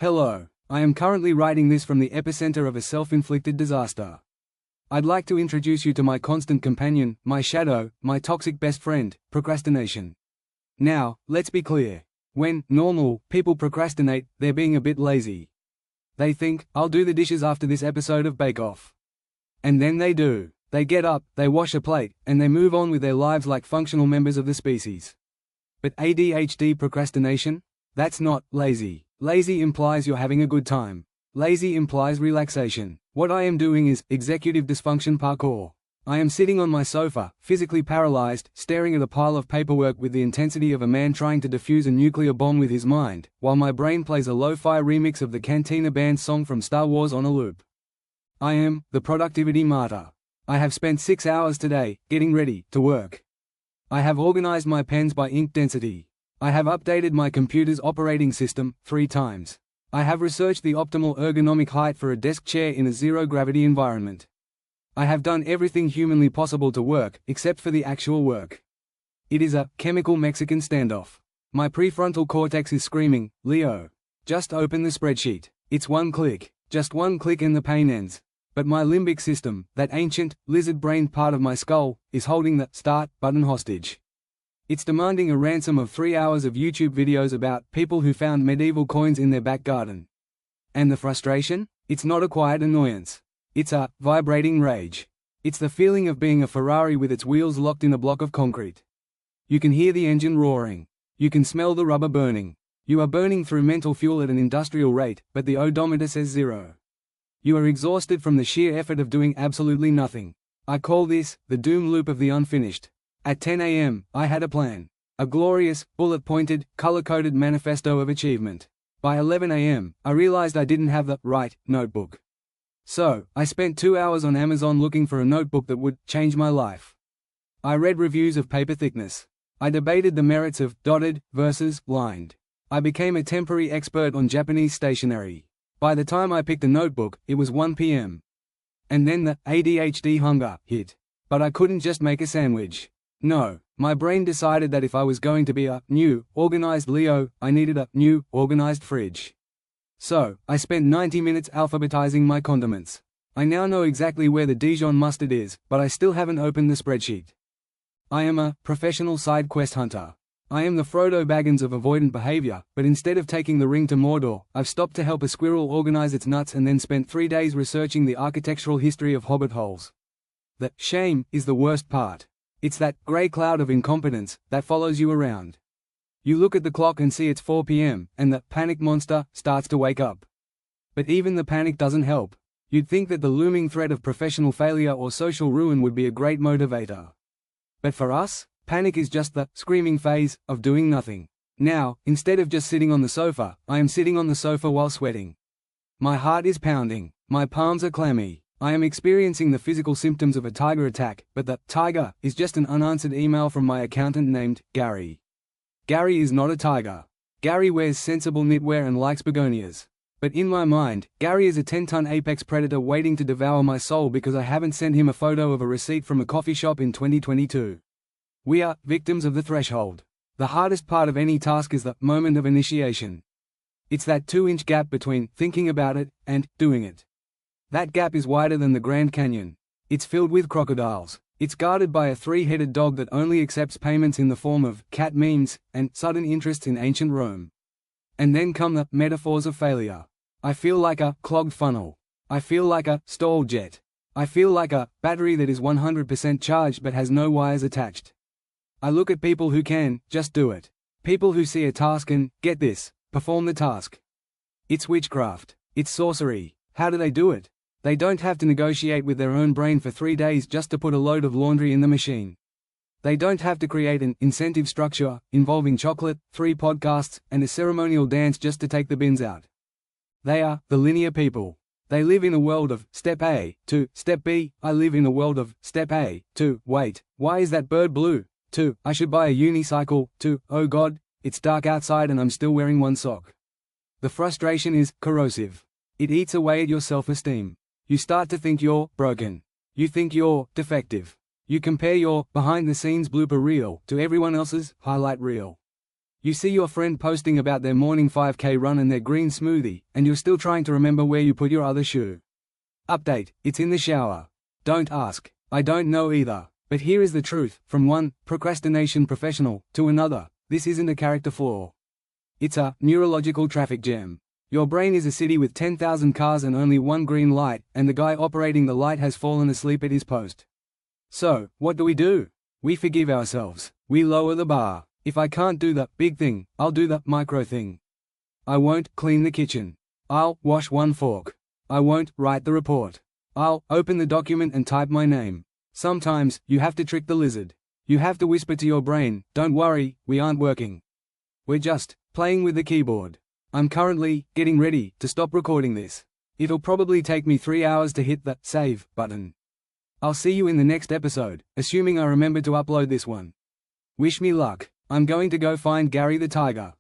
Hello, I am currently writing this from the epicenter of a self-inflicted disaster. I'd like to introduce you to my constant companion, my shadow, my toxic best friend, procrastination. Now, let's be clear. When normal people procrastinate, they're being a bit lazy. They think, I'll do the dishes after this episode of Bake Off. And then they do. They get up, they wash a plate, and they move on with their lives like functional members of the species. But ADHD procrastination? That's not lazy. Lazy implies you're having a good time. Lazy implies relaxation. What I am doing is executive dysfunction parkour. I am sitting on my sofa, physically paralyzed, staring at a pile of paperwork with the intensity of a man trying to defuse a nuclear bomb with his mind, while my brain plays a lo-fi remix of the Cantina Band song from Star Wars on a loop. I am the productivity martyr. I have spent 6 hours today getting ready to work. I have organized my pens by ink density. I have updated my computer's operating system 3 times. I have researched the optimal ergonomic height for a desk chair in a zero-gravity environment. I have done everything humanly possible to work, except for the actual work. It is a chemical Mexican standoff. My prefrontal cortex is screaming, Leo, just open the spreadsheet. It's one click. Just one click and the pain ends. But my limbic system, that ancient, lizard-brained part of my skull, is holding the start button hostage. It's demanding a ransom of 3 hours of YouTube videos about people who found medieval coins in their back garden. And the frustration? It's not a quiet annoyance. It's a vibrating rage. It's the feeling of being a Ferrari with its wheels locked in a block of concrete. You can hear the engine roaring. You can smell the rubber burning. You are burning through mental fuel at an industrial rate, but the odometer says 0. You are exhausted from the sheer effort of doing absolutely nothing. I call this the doom loop of the unfinished. At 10 a.m., I had a plan. A glorious, bullet-pointed, color-coded manifesto of achievement. By 11 a.m., I realized I didn't have the right notebook. So, I spent 2 hours on Amazon looking for a notebook that would change my life. I read reviews of paper thickness. I debated the merits of dotted versus lined. I became a temporary expert on Japanese stationery. By the time I picked a notebook, it was 1 p.m. And then the ADHD hunger hit. But I couldn't just make a sandwich. No, my brain decided that if I was going to be a new, organized Leo, I needed a new, organized fridge. So, I spent 90 minutes alphabetizing my condiments. I now know exactly where the Dijon mustard is, but I still haven't opened the spreadsheet. I am a professional side quest hunter. I am the Frodo Baggins of avoidant behavior, but instead of taking the ring to Mordor, I've stopped to help a squirrel organize its nuts and then spent 3 days researching the architectural history of hobbit holes. The shame is the worst part. It's that grey cloud of incompetence that follows you around. You look at the clock and see it's 4 p.m., and the panic monster starts to wake up. But even the panic doesn't help. You'd think that the looming threat of professional failure or social ruin would be a great motivator. But for us, panic is just the screaming phase of doing nothing. Now, instead of just sitting on the sofa, I am sitting on the sofa while sweating. My heart is pounding. My palms are clammy. I am experiencing the physical symptoms of a tiger attack, but the tiger is just an unanswered email from my accountant named Gary. Gary is not a tiger. Gary wears sensible knitwear and likes begonias. But in my mind, Gary is a 10-ton apex predator waiting to devour my soul because I haven't sent him a photo of a receipt from a coffee shop in 2022. We are victims of the threshold. The hardest part of any task is the moment of initiation. It's that 2-inch gap between thinking about it and doing it. That gap is wider than the Grand Canyon. It's filled with crocodiles. It's guarded by a 3-headed dog that only accepts payments in the form of cat memes and sudden interests in ancient Rome. And then come the metaphors of failure. I feel like a clogged funnel. I feel like a stalled jet. I feel like a battery that is 100% charged but has no wires attached. I look at people who can just do it. People who see a task and, get this, perform the task. It's witchcraft. It's sorcery. How do they do it? They don't have to negotiate with their own brain for 3 days just to put a load of laundry in the machine. They don't have to create an incentive structure involving chocolate, 3 podcasts, and a ceremonial dance just to take the bins out. They are the linear people. They live in a world of step A to step B. I live in a world of step A to wait, why is that bird blue? To I should buy a unicycle. To oh God, it's dark outside and I'm still wearing one sock. The frustration is corrosive. It eats away at your self-esteem. You start to think you're broken. You think you're defective. You compare your behind-the-scenes blooper reel to everyone else's highlight reel. You see your friend posting about their morning 5K run and their green smoothie, and you're still trying to remember where you put your other shoe. Update: it's in the shower. Don't ask. I don't know either. But here is the truth, from one procrastination professional to another, this isn't a character flaw. It's a neurological traffic jam. Your brain is a city with 10,000 cars and only one green light, and the guy operating the light has fallen asleep at his post. So, what do? We forgive ourselves. We lower the bar. If I can't do the big thing, I'll do the micro thing. I won't clean the kitchen. I'll wash one fork. I won't write the report. I'll open the document and type my name. Sometimes, you have to trick the lizard. You have to whisper to your brain, don't worry, we aren't working. We're just playing with the keyboard. I'm currently getting ready to stop recording this. It'll probably take me 3 hours to hit the save button. I'll see you in the next episode, assuming I remember to upload this one. Wish me luck. I'm going to go find Gary the Tiger.